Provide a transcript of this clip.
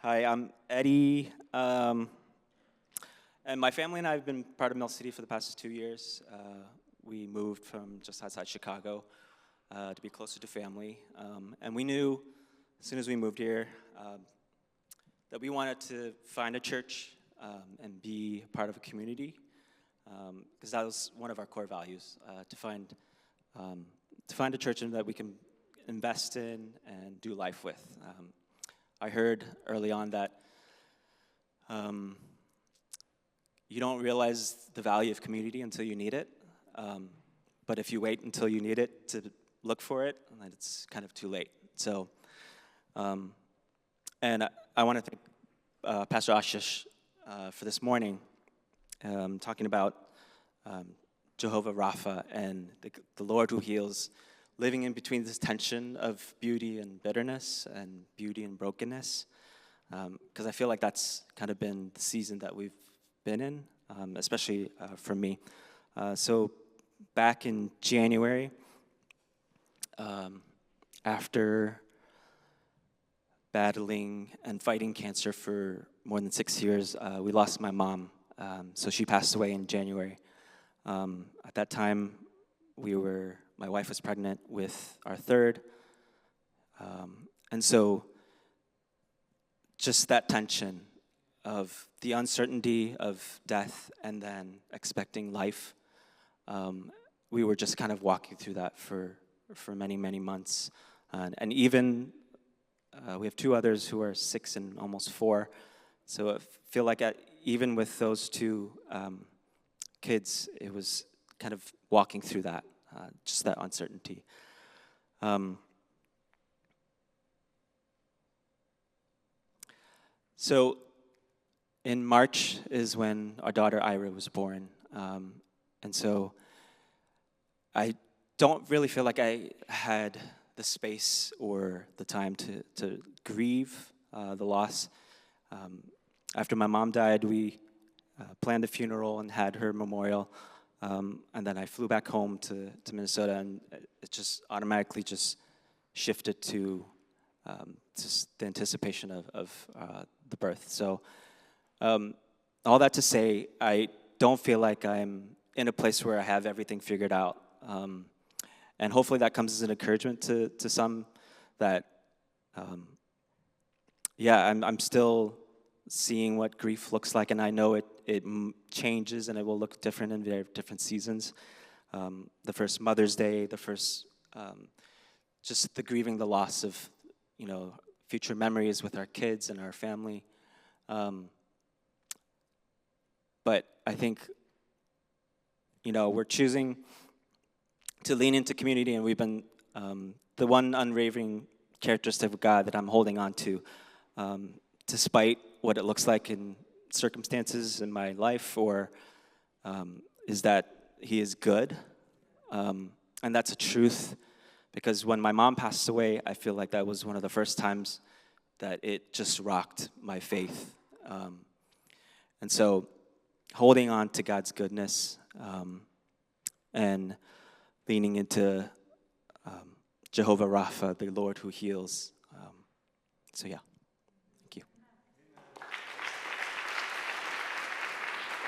Hi, I'm Eddie, and my family and I have been part of Mill City for the past 2 years. We moved from just outside Chicago to be closer to family, and we knew as soon as we moved here that we wanted to find a church and be part of a community, because that was one of our core values, to find a church that we can invest in and do life with. I heard early on that you don't realize the value of community until you need it. But if you wait until you need it to look for it, then it's kind of too late. So, and I want to thank Pastor Ashish for this morning, talking about Jehovah Rapha and the Lord who heals, living in between this tension of beauty and bitterness and beauty and brokenness, because I feel like that's kind of been the season that we've been in, especially for me. So back in January, after battling and fighting cancer for more than 6 years, we lost my mom. So she passed away in January. At that time, my wife was pregnant with our third. And so just that tension of the uncertainty of death and then expecting life, we were just kind of walking through that for many, many months. And even, we have two others who are 6 and almost 4. So I feel like even with those two kids, it was kind of walking through that, just that uncertainty. So in March is when our daughter Ira was born. And so I don't really feel like I had the space or the time to grieve the loss. After my mom died, we planned the funeral and had her memorial. And then I flew back home to Minnesota, and it just automatically just shifted to just the anticipation of the birth. So all that to say, I don't feel like I'm in a place where I have everything figured out. And hopefully that comes as an encouragement to some that, I'm still seeing what grief looks like, and I know it changes and it will look different in very different seasons. The first Mother's Day, the first, just the grieving the loss of, future memories with our kids and our family. But I think, we're choosing to lean into community, and we've been, the one unwavering characteristic of God that I'm holding on to, despite what it looks like in circumstances in my life, or is that He is good. And that's a truth, because when my mom passed away, I feel like that was one of the first times that it just rocked my faith. And so holding on to God's goodness and leaning into Jehovah Rapha, the Lord who heals. So yeah.